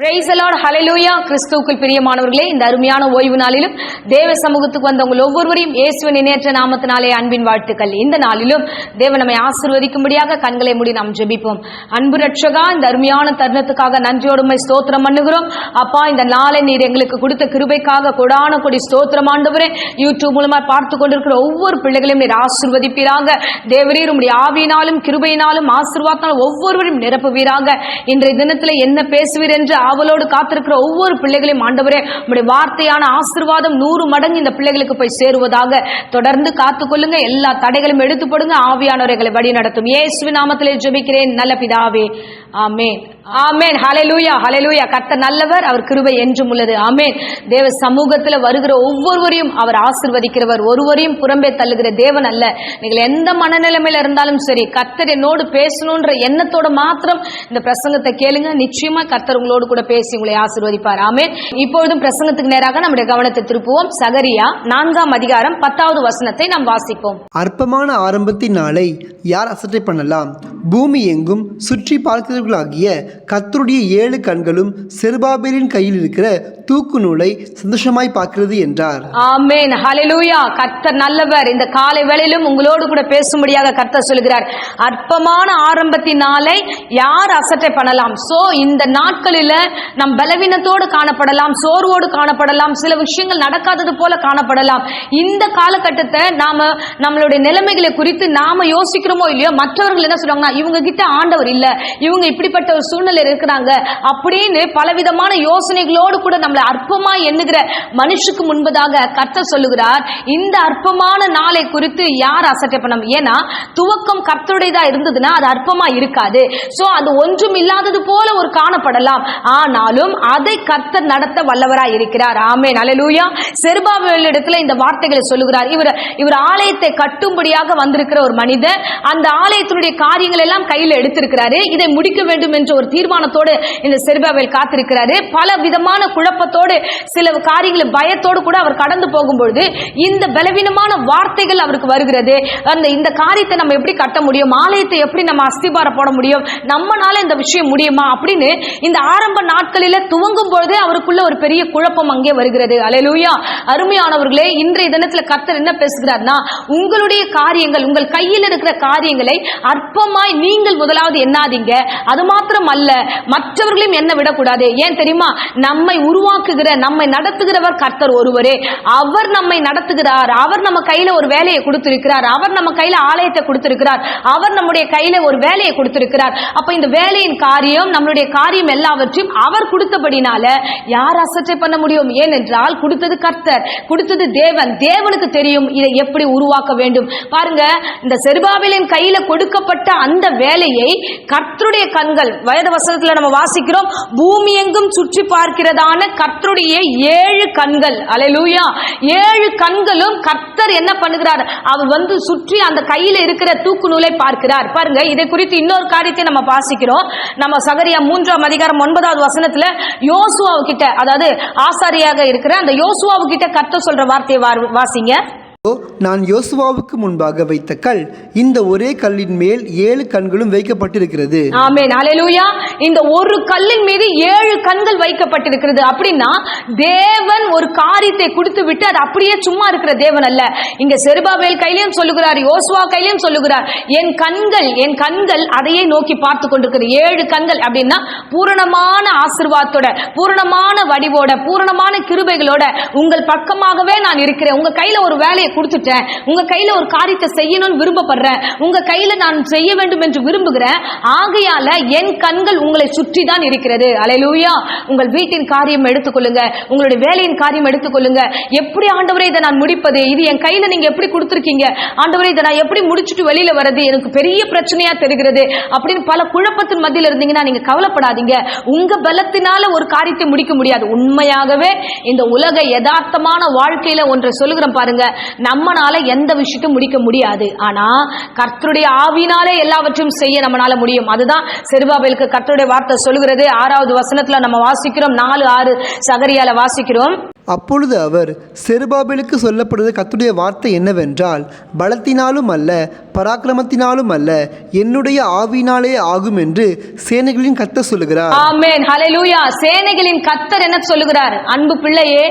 Praise the Lord, hallelujah. கிறிஸ்துவுக்குள் பிரியமானவர்களே, இந்த அருமையான ஓய்வு நாளிலும் தேவ சமூகத்துக்கு வந்தவங்க ஒவ்வொருவரையும் இயேசுவின் இணையற்ற நாமத்தினாலே அன்பின் வாழ்த்துக்கள். இந்த நாளிலும் தேவன் நம்மை ஆசீர்வதிக்கும்படியாக கண்களை மூடி நாம் ஜெபிப்போம். அன்பு ரட்சகா, இந்த அருமையான தருணத்துக்காக நன்றியோடு ஸ்தோத்திரம் பண்ணுகிறோம். அப்பா, இந்த நாளை நீர் எங்களுக்கு கொடுத்த கிருபைக்காக கொடான கொடி ஸ்தோத்திரம் ஆண்டவரே. யூடியூப் மூலமா பார்த்து கொண்டிருக்கிற ஒவ்வொரு பிள்ளைகளையும் நீர் ஆசீர்வதிப்பீராக. தேவரீர் உம்முடைய ஆவியினாலும் கிருபையினாலும் ஆசீர்வாதத்தாலும் ஒவ்வொருவரையும் நிரப்புவீராக. இன்றைய தினத்தில் என்ன பேசுவீர் என்று ஆவலோடு காத்திருக்கிற ஒவ்வொரு பிள்ளைகளையும் ஆண்டவரே, உம்முடைய வார்த்தையான ஆசீர்வாதம் 100 மடங்கு இந்த பிள்ளைகளுக்கு போய் சேருவதாக தொடர்ந்து காத்துக்கொள்ளுங்க. எல்லா தடைகளும் எடுத்து போடுங்க. ஆவியானவர்களை வழி நடத்தும். இயேசுவின் நாமத்திலே ஜெபிக்கிறேன் நல்ல பிதாவே, ஆமென். ஆமென். ஹல்லேலூயா, ஹல்லேலூயா. கர்த்தர் நல்லவர், அவர் கிருபை என்றும் உள்ளது. ஆமென். தேவ சமூகத்தில் வருகிற ஒவ்வொருவரையும் அவர் ஆசீர்வதிக்கிறவர், ஒருவரையும் புறம்பே தள்ளுகிற தேவன் அல்ல. நீங்கள் எந்த மனநிலைமையில இருந்தாலும் சரி, கர்த்தர் என்னோடு பேசணுன்ற எண்ணத்தோட மாத்திரம் இந்த பிரசங்கத்தை கேளுங்க. நிச்சயமா கர்த்தர் உங்களோடு கூட பேசி உங்களை ஆசீர்வதிப்பார். ஆமென். இப்பொழுதும் பிரசங்கத்துக்கு நேராக நம்முடைய கவனத்தை திருப்புவோம். சகரியா 4ஆம் அதிகாரம் 10வது வசனத்தை நாம் வாசிப்போம். அற்பமான ஆரம்பத்தின் நாளை யார் அசட்டை பண்ணலாம்? பூமி எங்கும் சுற்றி பார்க்கிறவர்களாகிய கர்த்தருடைய 7 கண்களும் செருபாபேலின் கையில் இருக்கிற தூக்கு நூலை சந்தோஷமாய் பார்க்கிறது என்றார். ஆமென். ஹல்லேலூயா. கர்த்தர் நல்லவர். இந்த காலை வேளையிலும் உங்களோடு கூட பேசும்படியாக கர்த்தர் சொல்கிறார். அற்பமான ஆரம்பத்தின் நாளை யார் அசட்டை பண்ணலாம்? சோ இந்த நாட்களில நம் பலவீனத்தோடு காணப்படலாம், சோர்வோடு காணப்படலாம், சில விஷயங்கள் நடக்காதது போல காணப்படலாம். இந்த காலகட்டத்தை நாம நம்மளுடைய நிலைமைகளை குறித்து நாம யோசிக்கிறோமோ இல்லையோ, மற்றவர்கள் என்ன சொல்றாங்கன்னா, இவங்க கிட்ட ஆண்டவர் இல்ல, இவங்க இப்படிப்பட்ட ஒரு சூழ்நிலை இருக்கிறாங்க அப்படின்னு பலவிதமான யோசனைகளோடு கூட நம்மளை அற்பமா எண்ணுகிற மனுஷுக்கு முன்பதாக கர்த்தர் சொல்லுகிறார், இந்த அற்பமான நாளை குறித்து யார் அசட்டை பண்ண? ஏன்னா துவக்கம் கர்த்தருடையதா இருந்ததுன்னா அது அற்பமா இருக்காது. சோ அது ஒன்றும் இல்லாதது போல ஒரு காணப்படலாம், ஆனாலும் அதை கர்த்தர் நடத்த வல்லவராய் இருக்கிறார். ஆமென். ஹல்லேலூயா. செருபாபேலிடத்துல இந்த வார்த்தைகளை சொல்லுகிறார். இவர் ஆலயத்தை கட்டும்படியாக வந்திருக்கிற ஒரு மனிதர், அந்த ஆலயத்தினுடைய காரியங்கள் எல்லாம் கையில் எடுத்திருக்கிறாரு. இதை முடிக்க வேண்டும் என்ற ஒரு தீர்மானத்தோடு இந்த செருபாபேல் காத்திருக்கிறாரு. பல விதமான குழப்பத்தோடு, சில காரியங்களை பயத்தோடு கூட அவர் கடந்து போகும்பொழுது இந்த பலவீனமான வார்த்தைகள் அவருக்கு வருகிறது. இந்த காரியத்தை நம்ம எப்படி கட்ட முடியும், ஆலயத்தை எப்படி நம்ம அஸ்திபார போட முடியும், நம்மனால இந்த விஷயம் முடியுமா அப்படின்னு இந்த ஆரம்ப நாட்களில துவங்கும் பொழுதே அவருக்குள்ள ஒரு பெரிய குழப்பம் அங்கே வருகிறது. அல்லேலூயா. அருமையானவர்களே, இன்றைய தினத்துல கர்த்தர் என்ன பேசுகிறார்னா, உங்களுடைய காரியங்கள், உங்கள் கையில் இருக்கிற காரியங்களை அற்பமாய் நீங்கள் முதலாவது எண்ணாதீங்க. அது மாத்திரம் அல்ல, மற்றவர்களையும் என்ன விடக்கூடாது. ஏன் தெரியுமா? நம்மை உருவாக்குகிற, நம்மை நடத்துகிறவர் கர்த்தர் ஒருவரே. அவர் நம்மை நடத்துகிறார். அவர் நம்ம கையில ஒரு வேலையை கொடுத்திருக்கிறார். அவர் நம்ம கையில ஆலயத்தை கொடுத்திருக்கிறார். அவர் நம்முடைய கையில ஒரு வேலையை கொடுத்திருக்கிறார். அப்ப இந்த வேலையின் காரியம், நம்மளுடைய காரியம் எல்லாவற்றையும் அவர் கொடுத்தபடினால யார் அசட்டை பண்ண முடியும்? ஏனென்றால் கொடுத்தது கர்த்தர், கொடுத்தது தேவன். தேவனுக்கு தெரியும் இதை எப்படி உருவாக்க வேண்டும். பாருங்க, இந்த செருபாபேலின் கையில கொடுக்கப்பட்ட அந்த வேலையை கர்த்தருடைய கண்கள், வேத வசனத்துல நம்ம வாசிக்கிறோம், பூமி எங்கும் சுற்றி பார்க்கிறதான கர்த்தருடைய 7 கண்கள். அல்லேலூயா. 7 கண்களும் கர்த்தர் என்ன பண்ணுகிறார்? அவர் வந்து சுற்றி அந்த கையில இருக்கிற தூக்கு நூலை பார்க்கிறார். பாருங்க, இதை குறித்து இன்னொரு காரியத்தை நம்ம வாசிக்கிறோம். நம்ம சகரியா 3ஆம் அதிகாரம் 9வது வசனத்துல யோசுவா கிட்ட, அதாவது ஆசாரியாக இருக்கிற அந்த யோசுவா கிட்ட கர்த்தர் சொல்ற வார்த்தையை வாசிங்க. நான் யோசுவாவுக்கு முன்பாக வைத்த கல் இந்த ஒரே கல்லின் மேல் 7 கண்களும் வைக்கப்பட்டிருக்கிறது. ஆமென். ஹல்லேலூயா. இந்த ஒரு கல்லின் மீது 7 கண்கள் வைக்கப்பட்டிருக்கிறது. அப்படின்னா தேவன் ஒரு காரியத்தை கொடுத்து விட்டு அது அப்படியே சும்மா இருக்கிற தேவன் அல்ல. இங்க செருபாபேல் கையிலும் சொல்லுகிறார், யோசுவா கையிலும் சொல்லுகிறார், என் கண்கள் அதையே நோக்கி பார்த்து கொண்டிருக்கிறது. 7 கண்கள் அப்படின்னா பூரணமான ஆசீர்வாதத்தோட, பூரணமான வடிவோட, பூரணமான கிருபைகளோட உங்கள் பக்கமாகவே நான் இருக்கிறேன். உங்க கையில ஒரு வேலையை கொடுத்துட்டேன், உங்க கையில ஒரு காரியத்தை செய்யணும்னு விரும்பப்படுறேன், உங்க கையில நான் செய்ய வேண்டும் என்று விரும்புகிறேன். ஆகையால என் கண்கள் உங்களை சுற்றி தான் இருக்கிறது. அல்லேலூயா. உங்கள் வீட்டின் காரியம் எடுத்துக்கொள்ளுங்க, உங்களுடைய வேலையின் காரியம் எடுத்துக்கொள்ளுங்க. எப்படி ஆண்டவரே இதை நான் முடிப்பது? இது என் கையில நீங்க எப்படி கொடுத்திருக்கீங்க ஆண்டவரே, இதை நான் எப்படி முடிச்சுட்டு வெளியில வர்றது? எனக்கு பெரிய பிரச்சனையா தெரிகிறது அப்படின்னு பல குழப்பத்தின் மத்தியில் இருந்தீங்கன்னா நீங்க கவலைப்படாதீங்க. உங்க பலத்தினால ஒரு காரியத்தை முடிக்க முடியாது. உண்மையாகவே இந்த உலக யதார்த்தமான வாழ்க்கையில ஒன்றை சொல்லுகிறேன் பாருங்க, நம்மனால எந்த விஷயத்தையும் முடிக்க முடியாது. ஆனா கர்த்தருடைய ஆவியினாலே எல்லாவற்றையும் செய்ய நம்மளால முடியும். அதுதான் செருபாபேலுக்கு கர்த்தருடைய வார்த்தை சொல்லுகிறது. 6வது வசனத்துல நம்ம வாசிக்கிறோம், 4-6 சகரியால வாசிக்கிறோம். அப்பொழுது அவர், செருபாபேலுக்கு சொல்லப்படுகிற கர்த்தருடைய வார்த்தை என்னவென்றால், பலத்தினாலும் அல்ல பராக்கிரமத்தினாலும் அல்ல, என்னுடைய ஆவியினாலே ஆகும் என்று சேனைகளின் கர்த்தர் சொல்லுகிறார். ஆமென், ஹல்லேலூயா. சேனைகளின் கர்த்தர் என்ன சொல்லுகிறார்? அன்பு பிள்ளையே,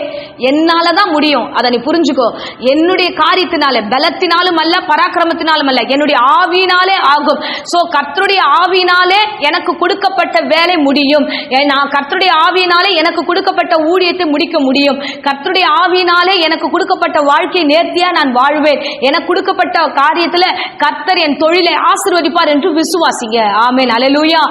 என்னால தான் முடியும், அதை நீ புரிஞ்சுக்கோ. என்னுடைய காரியத்தினால, பலத்தினாலும் அல்ல பராக்கிரமத்தினாலும் அல்ல, என்னுடைய ஆவியினாலே ஆகும். சோ கர்த்தருடைய ஆவியினாலே எனக்கு கொடுக்கப்பட்ட வேலை முடியும். நான் கர்த்தருடைய ஆவியினாலே எனக்கு கொடுக்கப்பட்ட ஊழியத்தை முடிக்க முடியும். கர்த்தருடைய ஆவியினாலே எனக்கு கொடுக்கப்பட்ட வாழ்க்கை நேர்த்தியா நான் வாழ்வேன். எனக்கு கொடுக்கப்பட்ட காரியத்துல கர்த்தர் என் தொழிலை ஆசீர்வதிப்பார் என்று விசுவாசிங்க. ஆமென், ஹல்லேலூயா.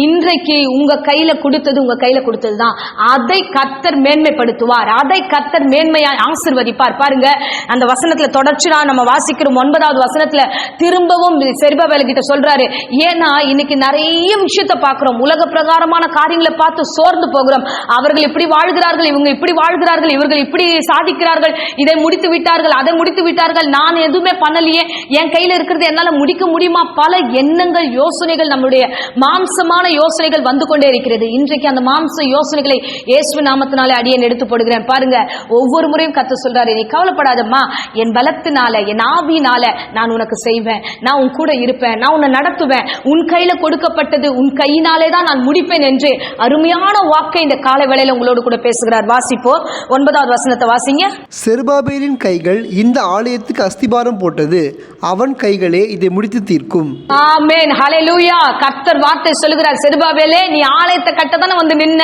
இன்றைக்கு உங்க கையில கொடுத்ததுதான். அதை கர்த்தர் மேன்மைப்படுத்துவார். அதை கர்த்தர் மேன்மையா ஆசீர்வதிப்பார். பாருங்க, அந்த வசனத்துல தொடர்ச்சியா நம்ம வாசிக்கிறோம். 9வது வசனத்துல திரும்பவும் செருபாபேல் கிட்ட சொல்றாரு. ஏன்னா இன்னைக்கு நிறைய விஷயத்தை பார்க்கிறோம். உலக பிரகாரமான காரியங்களை பார்த்து சோர்ந்து போகிறோம். அவர்கள் இப்படி வாழ்கிறார்கள், இவங்க இப்படி வாழ்கிறார்கள், இவர்கள் இப்படி சாதிக்கிறார்கள், இதை முடித்து விட்டார்கள், அதை முடித்து விட்டார்கள், நான் எதுவுமே பண்ணலையே, என் கையில இருக்கிறது என்னால முடிக்க முடியுமா? பல எண்ணங்கள், யோசனைகள், நம்முடைய மாம்சமான யோசனைகள் வந்து கொண்டே இருக்கிறது. இன்றைக்கு அந்த மாம்ச யோசனைகளை இயேசு நாமத்தினாலே அடியேன் எடுத்து போடுகிறேன். பாருங்க, ஒவ்வொரு முறையும் கர்த்தர் சொல்றாரு, நீ கவலைப்படாதம்மா, என் பலத்தினால, என் ஆவியினால நான் உனக்கு செய்வேன், நான் உன் கூட இருப்பேன், நான் உன்னை நடத்துவேன், உன் கையில கொடுக்கப்பட்டது உன் கையினாலே தான் நான் முடிப்பேன் என்று அருமையான வாக்கை இந்த காலை வேளையில உங்களோடு கூட பேசுகிறார். வாசிப்போம், 9வது வசனத்தை வாசிங்க. செருபாபேலின் கைகள் இந்த ஆலயத்துக்கு அஸ்திபாரம் போட்டது, அவன் கைகளே இதை முடித்து தீர்க்கும். ஆமென், ஹல்லேலூயா. கர்த்தர் வார்த்தை சொல்லுகிறார், செருபாபேலே, நீ ஆலயத்தை கட்டதானே வந்து நின்ன,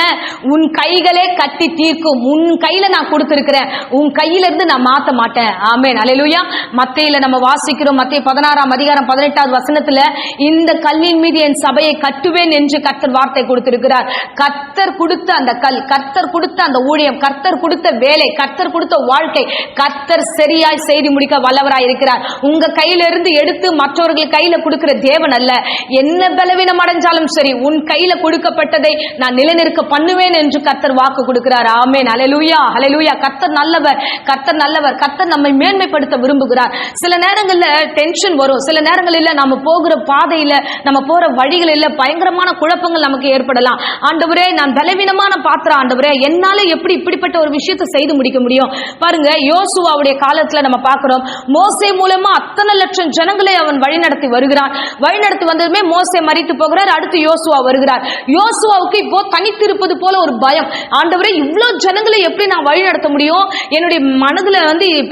உன் கைகளே கட்டி தீர்க்கும். உன் கையில நான் கொடுத்திருக்கிறேன், உன் கையில இருந்து நான் மாத்த மாட்டேன். ஆமென், ஹல்லேலூயா. மத்தேயுல நம்ம வாசிக்கிறோம், மத்தேயு 16ஆம் அதிகாரம் 18வது வசனத்துல, இந்த கல்லின் மீது என் சபையை கட்டுவேன் என்று கர்த்தர் வார்த்தை கொடுத்திருக்கிறார். கர்த்தர் கொடுத்த அந்த கல், கர்த்தர் கொடுத்த அந்த ஊழியம், கர்த்தர் கொடுத்த வேலை, கர்த்தர் கொடுத்த வாழ்க்கை, கர்த்தர் சரியாய் செய்து முடிக்க வல்லவராய் இருக்கிறார். உங்க கையில இருந்து எடுத்து மற்றவர்கள் கையில கொடுக்கிற தேவன் அல்ல. என்ன பலவீனம் அடைஞ்சாலும் சரி, உன் கையில கொடுக்கப்பட்டதை நான் நிலைநிற்க பண்ணுவேன் என்று கர்த்தர் வாக்கு கொடுக்கிறார். ஆமென், ஹல்லேலூயா, ஹல்லேலூயா. கர்த்தர் நல்லவர், கர்த்தர் நல்லவர். கர்த்தர் நம்மை மேன்மைப்படுத்த விரும்புகிறார். சில நேரங்கள்ல டென்ஷன் வரும், சில நேரங்களில் நம்ம போகிற பாதையில, நம்ம போற வழிகளில் பயங்கரமான குழப்பங்கள் நமக்கு ஏற்படலாம். ஆண்டவரே, நான் பலவீனமான பாத்திரம், ஆண்டவரே, என்னால எப்படி இப்படிப்பட்ட ஒரு விஷயத்தை செய்து முடிக்க முடியும்? பாருங்க, யோசுவாவுடைய காலத்துல நம்ம பார்க்கிறோம், மோசே மூலமா அத்தனை லட்சம் ஜனங்களை அவன் வழிநடத்தி வருகிறான். வழிநடத்தி வந்ததுமே மோசே மரித்து போகிறார், அடுத்து யோசுவா வருகிறார். யோசுவாவுக்கு இப்போ தனித்திருப்பது போல ஒரு பயம். ஆண்டவரே, இவ்வளவு ஜனங்களை எப்படி நான் வழிநடத்த முடியும்? என்னுடைய மனதுல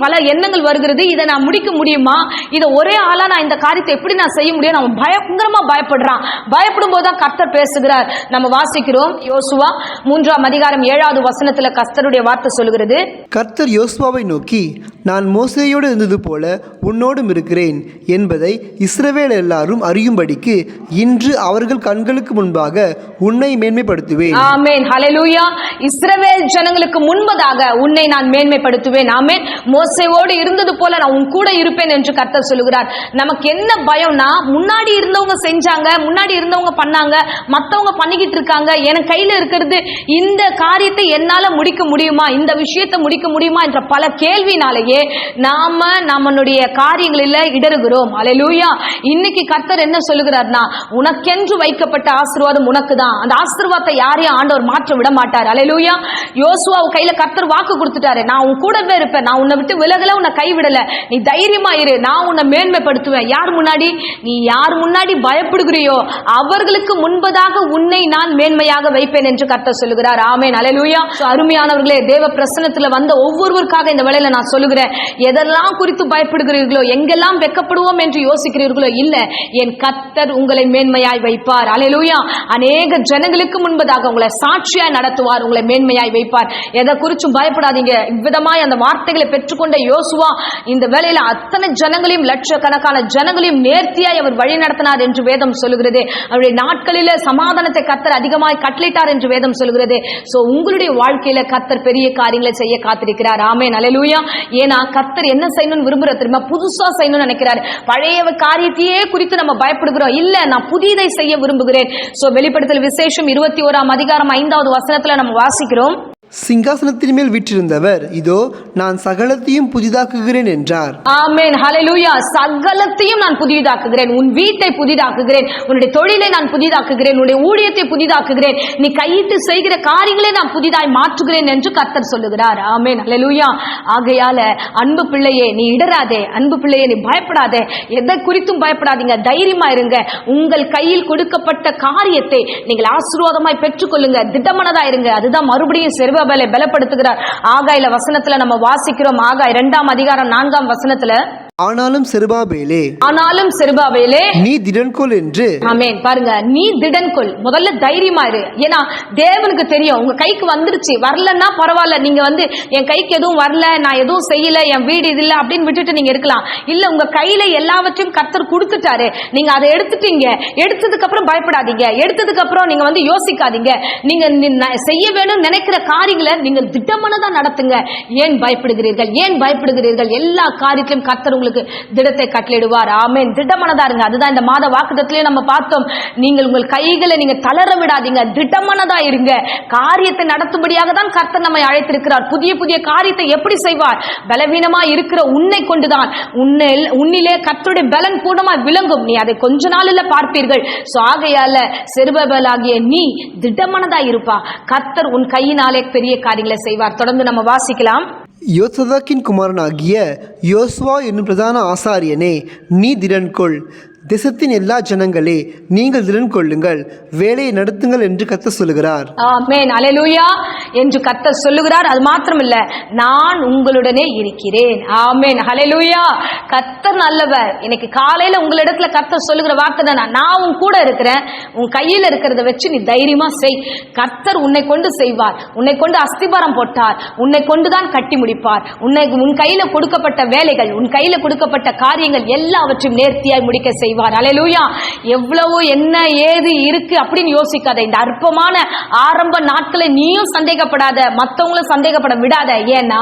பல எண்ணங்கள் வருகிறது, இதை நான் முடிக்க முடியுமா? இதை ஒரே ஆளா நான் இந்த காரியத்தை எப்படி நான் செய்ய முடியும்? நம்ம பயங்கரமா பயப்படுறான். பயப்படும் போதுதான் கர்த்தர் பேசுகிறார். நம்ம வாசிக்கிறோம், யோசுவா 3ஆம் அதிகாரம் 7வது வசனத்துல கர்த்தருடைய வார்த்தை சொல்லுகிறது. கர்த்தர் யோசுவாவை நோக்கி, நான் மோசேயோடு இருந்தது போல உன்னோடும் இருக்கிறேன் என்பதை இஸ்ரவேல் எல்லாரும் அறியும்படிக்கு இன்று அவர்கள் கண்களுக்கு முன்பாக உன்னை மேன்மைப்படுத்துவேன். ஆமென், ஹல்லேலூயா. இஸ்ரவேல் ஜனங்களுக்கு முன்பதாக உன்னை நான் மேன்மைப்படுத்துவேன். ஆமென். மோசேயோடு இருந்தது போல நான் உன் கூட இருப்பேன் என்று கர்த்தர் சொல்லுகிறார். நமக்கு என்ன பயம்னா, முன்னாடி இருந்தவங்க செஞ்சாங்க, முன்னாடி இருந்தவங்க பண்ணாங்க, மத்தவங்க பண்ணிக்கிட்டு இருக்காங்க, என் கையில இருக்கிறது இந்த காரியத்தை என்னால முடிக்க முடியுமா, இந்த விஷயத்தை முடிக்க முடியுமா என்ற பல கேள்வினாலேயே நாம நம்மளுடைய காரியங்களில் இடறுகிறோம். ஹல்லேலூயா. இன்னைக்கு கர்த்தர் என்ன சொல்லுகிறார்னா, உனக்கென்று வைக்கப்பட்ட ஆசீர்வாதம் உனக்கு தான். அந்த ஆசீர்வாதத்தை யாரையும் ஆண்டவர் மாற்ற விட மாட்டார். ஹல்லேலூயா. யோசுவா கையில கர்த்தர் வாக்கு கொடுத்துட்டாரு, நான் உன் கூடவே இருப்பேன், நான் உன்னை விட்டு விலகல, உன்னை கைவிடல, நீ தைரியமா இரு, நான் உன்னை மேன்மைப்படுத்துவேன். யார் முன்னாடி? நீ யார் முன்னாடி பயப்படுகிறியோ அவர்களுக்கு முன்பதாக உன்னை நான் மேன்மையாக வைப்பேன் என்று கர்த்தர் சொல்லுகிறார். ஆமென், ஹல்லேலூயா. அருமையானவர்களே, தேவ பிரசன்னத்துல வந்த ஒவ்வொருவருக்காக இந்த வேளையில நான் சொல்லுகிறேன், எதெல்லாம் குறித்து பயப்படுகிறீர்களோ, எங்கெல்லாம் வெட்கப்படுவோம் என்று யோசிக்கிறீர்களோ, இல்ல, என் கர்த்தர் உங்களை மேன்மையாய் வைப்பார். ஹல்லேலூயா. அநேக ஜனங்களுக்கு முன்பதாக உங்களை சாட்சியாய் நடத்துவார், உங்களை மேன்மையாய் வைப்பார். எதை குறிச்சும் பயப்படாதீங்க. இவ்விதமாய் அந்த வார்த்தைகளை பெற்றுக்கொண்ட யோசுவா இந்த வேளையில அத்தனை ஜனங்களையும், லட்சக்கணக்கான ஜனங்களையும் நேர்த்தியாய் அவர் வழி நடத்தினார் என்று வேதம் சொல்லுகிறது. அவருடைய நாட்களில சமாதானத்தை கர்த்தர் அதிகமாய் கட்டளையிட்டார் என்று வேதம் சொல்லுகிறது. சோ உங்களுடைய வாழ்க்கையில கர்த்தர் பெரிய காரியங்களை செய்ய காத்திருக்கிறார். ஆமென், ஹல்லேலூயா. ஏன்னா கர்த்தர் என்ன செய்யணும்னு விரும்புறார் தெரியுமா? புதுசா செய்யணும்னு நினைக்கிறார். பழைய காரியத்தையே குறித்து நம்ம பயப்படுகிறோம். இல்ல, நான் புதியதை செய்ய விரும்புகிறேன். சோ வெளிப்படுத்தல் விசேஷம் 21ஆம் அதிகாரம் 5வது வசனத்துல நம்ம வாசிக்கிறோம். சிங்காசனத்தின் மேல் வீற்றிருந்தவர், இதோ நான் சகலத்தையும் புதிதாக்குகிறேன் என்றார். ஆமென், ஹல்லேலூயா. சகலத்தையும் நான் புதிதாக்குகிறேன். உன் வீட்டை புதிதாக்குகிறேன், உன்னுடைய தொழிலை நான் புதிதாக்குகிறேன், உன்னுடைய ஊழியத்தை புதிதாக்குகிறேன், நீ கையிட்டு செய்கிற காரியங்களை நான் புதிதாய் மாற்றுகிறேன் என்று கர்த்தர் சொல்லுகிறார். ஆமென், ஹல்லேலூயா. ஆகையால அன்பு பிள்ளையே, நீ இடராதே. அன்பு பிள்ளையே, நீ பயப்படாதே. எதை குறித்தும் பயப்படாதீங்க. தைரியமா இருங்க. உங்கள் கையில் கொடுக்கப்பட்ட காரியத்தை நீங்கள் ஆசீர்வாதமாய் பெற்றுக்கொள்ளுங்க. திடமனதா இருங்க. அதுதான் மறுபடியும் செருபாபேலை பலப்படுத்துகிறார். ஆகாயில வசனத்துல நம்ம வாசிக்கிறோம். ஆகாய் 2ஆம் அதிகாரம் 4ஆம் வசனத்துல, ஆனாலும் செருபாபேலே, ஆனாலும் செருபாபேலே நீ திடன்கொள் என்று. ஆமென். பாருங்க, நீ திடன்கொள். முதல்ல தைரியமா இரு. ஏன்னா தேவனுக்கு தெரியும் உங்க கைக்கு வந்துருச்சு. வரலன்னா பரவாயில்ல, நீங்க என் கைக்கு எதுவும் வரல, நான் எதுவும் செய்யல, என் வீடு இது இல்ல அப்படின்னு விட்டுட்டு நீங்க இருக்கலாம். இல்ல, உங்க கையில எல்லாவற்றையும் கர்த்தர் கொடுத்துட்டாரு. நீங்க அதை எடுத்துட்டீங்க. எடுத்ததுக்கு அப்புறம் பயப்படாதீங்க. எடுத்ததுக்கு அப்புறம் நீங்க யோசிக்காதீங்க. நீங்க செய்ய வேணும் நினைக்கிற காரியங்களை நீங்கள் திட்டமானதா நடத்துங்க. ஏன் பயப்படுகிறீர்கள்? ஏன் பயப்படுகிறீர்கள்? எல்லா காரியத்திலும் கர்த்தர் திடத்தை கட்டளையிடுவார். ஆமென். திடமனதா இருங்க. அதுதான் இந்த மாத வாக்குத்தத்திலே நம்ம பார்த்தோம். நீங்கள் உங்கள் கைகளை நீங்க தளர விடாதீங்க. திடமனதா இருங்க. காரியத்தை நடத்தும்படியாக தான் கர்த்தர் நம்மை அழைத்திருக்கிறார். புதிய புதிய காரியத்தை எப்படி செய்வார்? பலவீனமா இருக்கிற உன்னை கொண்டுதான். உன்னிலே கர்த்தருடைய பலன் பூர்ணமா விளங்கும். நீ அதை கொஞ்ச நாளில் பார்ப்பீர்கள். ஆகையால செருபாபேலாகிய நீ திடமனதா இருப்பா. கர்த்தர் உன் கையினாலே பெரிய காரியங்களை செய்வார். தொடர்ந்து நம்ம வாசிக்கலாம். யோசதாக்கின் குமாரனாகிய யோசுவா என்னும் பிரதான ஆசாரியனே, நீ திடன்கொள். தேசத்தின் எல்லா ஜனங்களே, நீங்கள் திடன் கொள்ளுங்கள், வேலையை நடத்துங்கள் என்று கர்த்தர் சொல்லுகிறார். ஆமென், அல்லேலூயா என்று கர்த்தர் சொல்லுகிறார். அது மாத்திரமில்ல, நான் உங்களுடனே இருக்கிறேன். ஆமென், அல்லேலூயா. கர்த்தர் நல்லவர். இன்னைக்கு காலையில உங்களிடத்துல கர்த்தர் சொல்லுகிற வார்த்தை, நான் உன் கூட இருக்கிறேன். உன் கையில இருக்கிறத வச்சு நீ தைரியமா செய். கர்த்தர் உன்னை கொண்டு செய்வார். உன்னை கொண்டு அஸ்திபாரம் போட்டார். உன்னை கொண்டுதான் கட்டி முடிப்பார். உன் கையில கொடுக்கப்பட்ட வேலைகள், உன் கையில கொடுக்கப்பட்ட காரியங்கள் எல்லாவற்றையும் நேர்த்தியாய் முடிக்க செய்வார். அல்லேலூயா. எவ்வளவு என்ன ஏது இருக்கு அப்படின்னு யோசிக்காத. இந்த அற்பமான ஆரம்ப நாட்களை நீயும் சந்தேகப்படாத, மற்றவங்களும் சந்தேகப்பட விடாத. ஏன்னா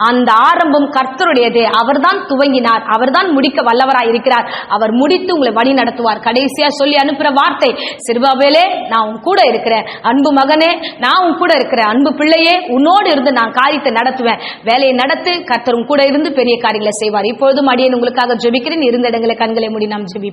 அந்த ஆரம்பம் கர்த்தருடையது. அவர்தான் துவங்கினார், அவர்தான் முடிக்க வல்லவராய் இருக்கிறார். அவர் முடித்து உங்களை வழி நடத்துவார். கடைசியா சொல்லி அனுப்புற வார்த்தை, செருபாபேலே, நான் உன் கூட இருக்கிறேன். அன்பு மகனே, நான் உன் கூட இருக்கிறேன். அன்பு பிள்ளையே, உன்னோடு இருந்து நான் காரியத்தை நடத்துவேன். வேலையை நடத்து. கர்த்தர் உன் கூட இருந்து பெரிய காரியங்களை செய்வார். இப்பொழுதும் அடியேன் உங்களுக்காக ஜெபிக்கிறேன். இருந்த இடங்களை கண்களை மூடி நாம் ஜெபிப்போம்.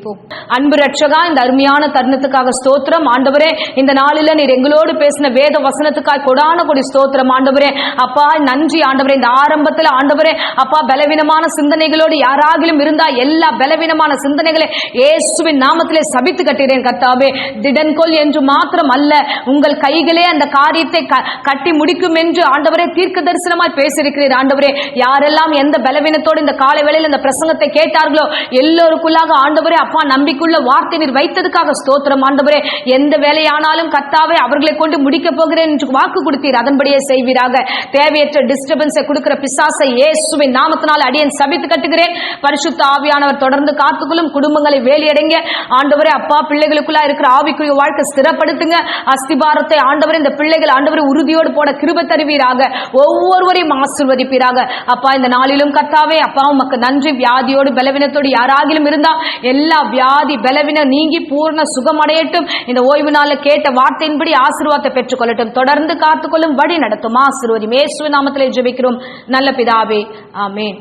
அன்பு ரட்சகா, இந்த அருமையான தருணத்துக்காக ஸ்தோத்திரம் ஆண்டவரே. இந்த நாளில நீர் எங்களோடு பேசின வேத வசனத்துக்காக கொடான கொடி ஸ்தோத்திரம் ஆண்டவரே. அப்பா நன்றி ஆண்டவரே. இந்த ஆரம்பத்தில் ஆண்டவரே அப்பா, பலவீனமான சிந்தனைகளோடு யாராகிலும் இருந்தா எல்லா பலவீனமான சிந்தனைகளை இயேசுவின் நாமத்திலே சபித்து கட்டுகிறேன் கர்த்தாவே. திடன்கொள் என்று மாத்திரம் அல்ல, உங்கள் கைகளே அந்த காரியத்தை கட்டி முடிக்கும் என்று ஆண்டவரே தீர்க்க தரிசனமாய் பேசியிருக்கிறீர் ஆண்டவரே. யாரெல்லாம் எந்த பலவீனத்தோடு இந்த காலை வேளையில் இந்த பிரசங்கத்தை கேட்டார்களோ எல்லோருக்குள்ளாக ஆண்டவரே அப்பா நம்பிக்கையுள்ள வார்த்தை நீர் வைத்ததுக்காக ஸ்தோத்திரம் ஆண்டவரே. எந்த வேலையானாலும் கர்த்தாவே அவர்களை கொண்டு முடிக்க போகிறேன் என்று வாக்கு கொடுத்தீர். அதன்படியே செய்வீராக. தேவையற்ற டிஸ்டர்பன்ஸை கொடுக்கிற பிசாசை இயேசுவின் நாமத்தினால் அடியேன் சபித்து கட்டுகிறேன். பரிசுத்த ஆவியானவர் தொடர்ந்து காத்துக்கொள்ளும். குடும்பங்களை வேலையடைங்க ஆண்டவரே அப்பா. பிள்ளைகளுக்குள்ள இருக்கிற ஆவிக்குரிய வாழ்க்கை ஸ்திரப்படுத்துங்க. அஸ்திபாரத்தை ஆண்டவரே இந்த பிள்ளைகள் ஆண்டவரே உறுதியோடு போட கிருபை தருவீராக. ஒவ்வொருவரையும் ஆசீர்வதிப்பீராக அப்பா. இந்த நாளிலும் கர்த்தாவே அப்பா உமக்கு நன்றி. வியாதியோடு பலவீனத்தோடு யாராகிலும் இருந்தா எல்லா வியாதி பலவீனம் நீங்கி பூர்ண சுகம் அடையட்டும். இந்த ஓய்வு நாளில் கேட்ட வார்த்தையின்படி ஆசீர்வாதத்தை பெற்றுக்கொள்ளட்டும். தொடர்ந்து காத்துக்கொள்ளும், வழி நடத்தும். ஆசீர்வதியும். இயேசுவின் நாமத்திலே ஜெபிக்கிறோம் நல்ல பிதாவே. ஆமென்,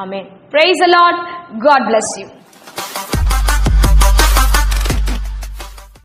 ஆமென். Praise the Lord. God bless you.